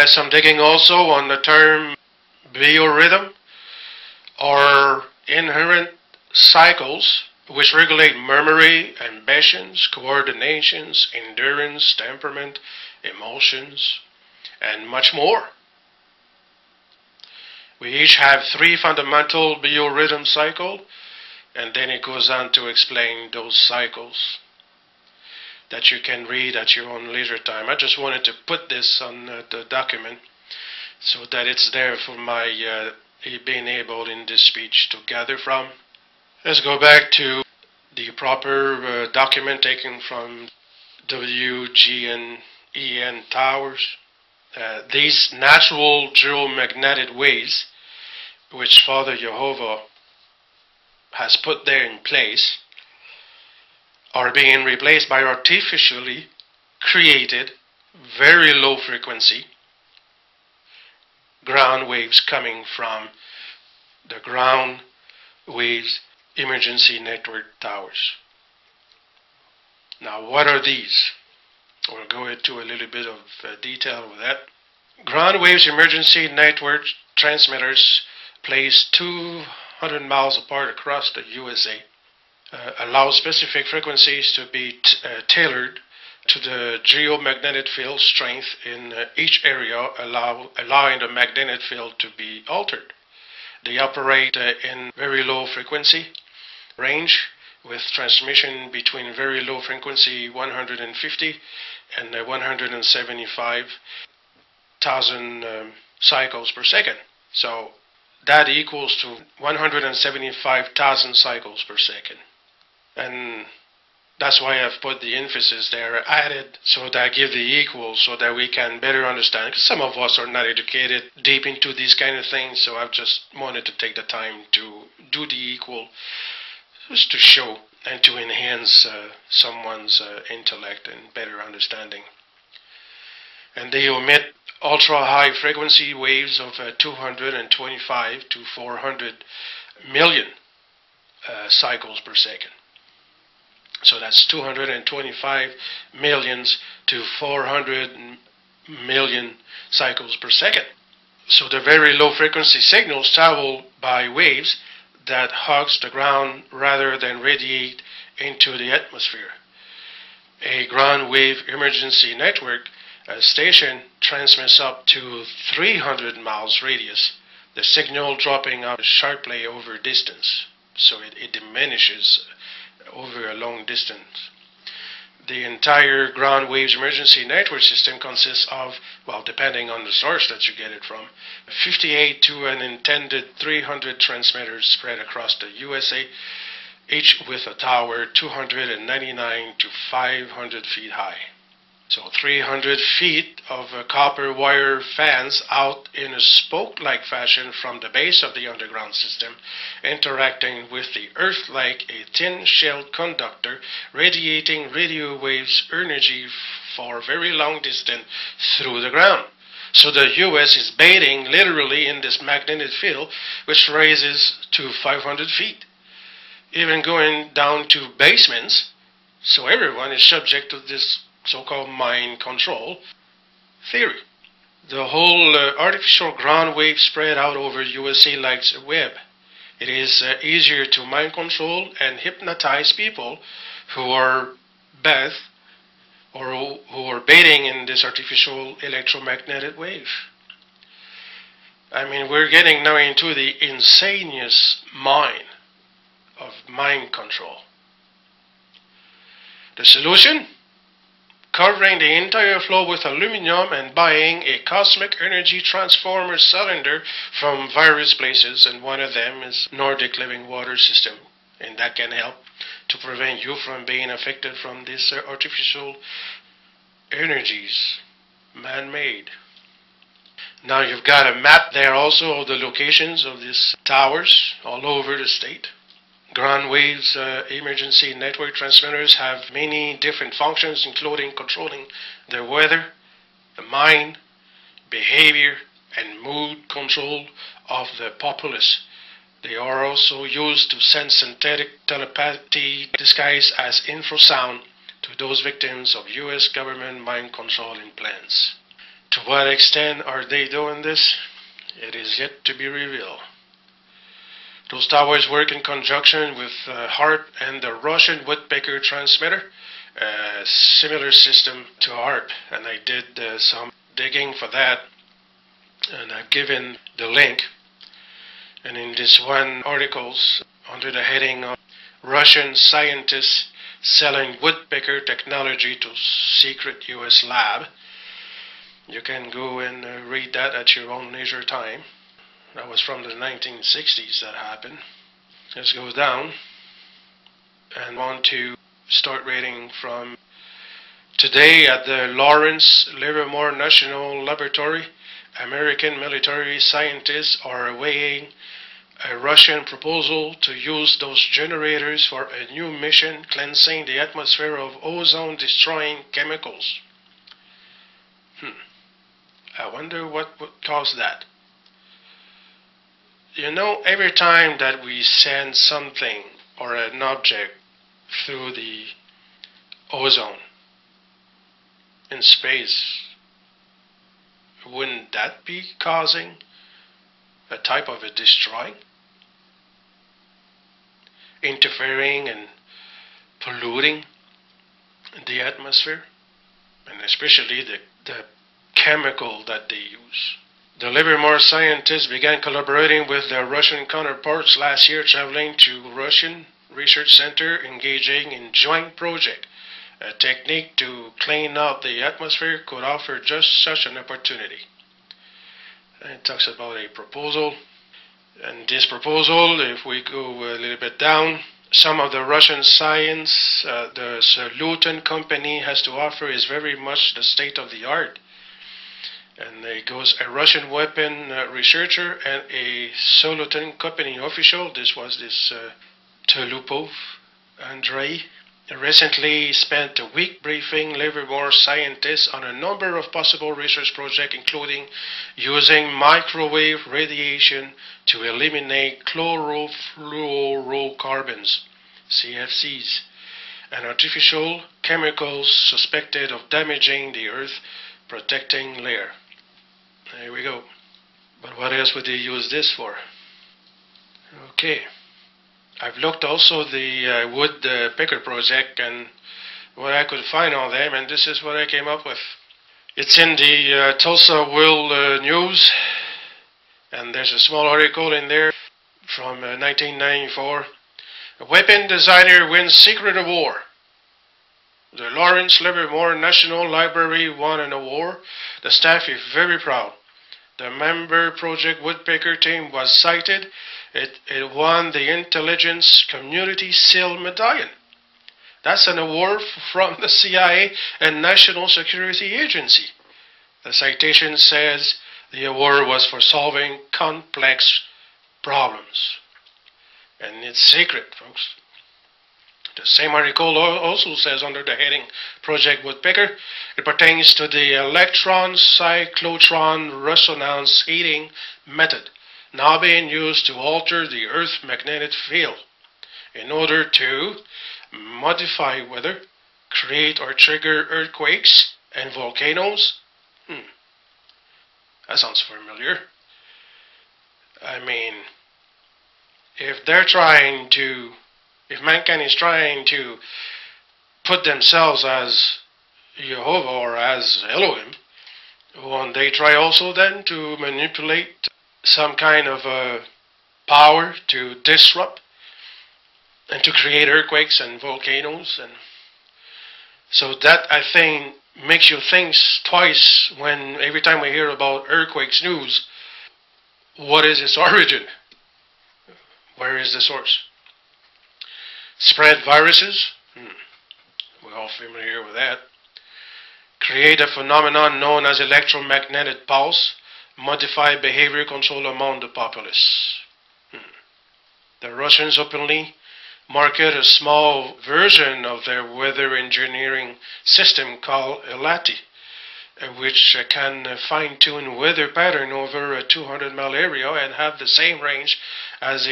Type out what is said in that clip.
some digging also on the term biorhythm, or inherent cycles which regulate memory, ambitions, coordinations, endurance, temperament, emotions, and much more. We each have 3 fundamental biorhythm cycles, and then it goes on to explain those cycles that you can read at your own leisure time. I just wanted to put this on the document so that it's there for my being able in this speech to gather from. Let's go back to the proper document taken from WGN towers. These natural geomagnetic waves, which Father Jehovah has put there in place, are being replaced by artificially created, very low frequency ground waves coming from the ground waves emergency network towers. Now, what are these? We'll go into a little bit of detail with that. Ground waves emergency network transmitters placed 200 miles apart across the USA allow specific frequencies to be tailored to the geomagnetic field strength in each area, allowing the magnetic field to be altered. They operate in very low frequency range with transmission between very low frequency 150 and 175,000 cycles per second. So that equals to 175,000 cycles per second. And that's why I've put the emphasis there, added, so that I give the equal so that we can better understand. Because some of us are not educated deep into these kind of things, so I've just wanted to take the time to do the equal, just to show and to enhance someone's intellect and better understanding. And they emit ultra-high frequency waves of 225 to 400 million cycles per second. So that's 225 millions to 400 million cycles per second. So the very low frequency signals travel by waves that hugs the ground rather than radiate into the atmosphere. A ground wave emergency network station transmits up to 300 miles radius, the signal dropping out sharply over distance. So it diminishes over a long distance. The entire ground waves emergency network system consists of, well, depending on the source that you get it from, 58 to an intended 300 transmitters spread across the USA, each with a tower 299 to 500 feet high. So 300 feet of copper wire fans out in a spoke-like fashion from the base of the underground system, interacting with the earth like a thin-shelled conductor, radiating radio waves energy for very long distance through the ground. So the US is bathing literally in this magnetic field, which raises to 500 feet, even going down to basements. So everyone is subject to this so-called mind control theory. The whole artificial ground wave spread out over USA like a web. It is easier to mind control and hypnotize people who are bathed or who are bathing in this artificial electromagnetic wave. I mean, we're getting now into the insanest mind of mind control. The solution? Covering the entire flow with aluminum and buying a cosmic energy transformer cylinder from various places, and one of them is Nordic Living Water System, and that can help to prevent you from being affected from these artificial energies, man-made. Now you've got a map there also of the locations of these towers all over the state. Ground waves emergency network transmitters have many different functions, including controlling the weather, the mind, behavior, and mood control of the populace. They are also used to send synthetic telepathy disguised as infrasound to those victims of US government mind controlling plans. To what extent are they doing this? It is yet to be revealed. Those towers work in conjunction with HARP and the Russian woodpecker transmitter, a similar system to HARP, and I did some digging for that, and I've given the link. And in this one articles, under the heading of Russian scientists selling woodpecker technology to secret US lab, you can go and read that at your own leisure time. That was from the 1960s that happened. Let's go down and want to start reading from today at the Lawrence Livermore National Laboratory. American military scientists are weighing a Russian proposal to use those generators for a new mission cleansing the atmosphere of ozone-destroying chemicals. I wonder what would cause that. You know, every time that we send something or an object through the ozone in space, wouldn't that be causing a type of a destroying? Interfering and polluting the atmosphere, and especially the chemical that they use. The Livermore scientists began collaborating with their Russian counterparts last year, traveling to Russian research center, engaging in joint project. A technique to clean out the atmosphere could offer just such an opportunity. And it talks about a proposal. And this proposal, if we go a little bit down, some of the Russian science the Salutin company has to offer is very much the state of the art. And it goes a Russian weapon researcher and a Salutin company official. This was this Tulupov Andrei. Recently spent a week briefing Livermore scientists on a number of possible research projects, including using microwave radiation to eliminate chlorofluorocarbons, CFCs, and artificial chemicals suspected of damaging the Earth protecting layer. There we go. But what else would they use this for? Okay. I've looked also the woodpecker project and what I could find on them, and this is what I came up with. It's in the Tulsa World News, and there's a small article in there from 1994. A weapon designer wins secret award. The Lawrence Livermore National Library won an award. The staff is very proud. The member project woodpecker team was cited. It won the Intelligence Community Seal Medallion. That's an award from the CIA and National Security Agency. The citation says the award was for solving complex problems. And it's secret, folks. The same article also says under the heading Project Woodpecker, it pertains to the electron cyclotron resonance heating method now being used to alter the Earth's magnetic field in order to modify weather, create or trigger earthquakes and volcanoes. That sounds familiar. I mean, if mankind is trying to put themselves as Jehovah or as Elohim, won't they try also then to manipulate some kind of power to disrupt and to create earthquakes and volcanoes? And so that, I think, makes you think twice when every time we hear about earthquakes news, what is its origin? Where is the source? Spread viruses? We're all familiar with that. Create a phenomenon known as electromagnetic pulse. Modify behavior control among the populace. The Russians openly market a small version of their weather engineering system called Elati, which can fine-tune weather pattern over a 200-mile area and have the same range as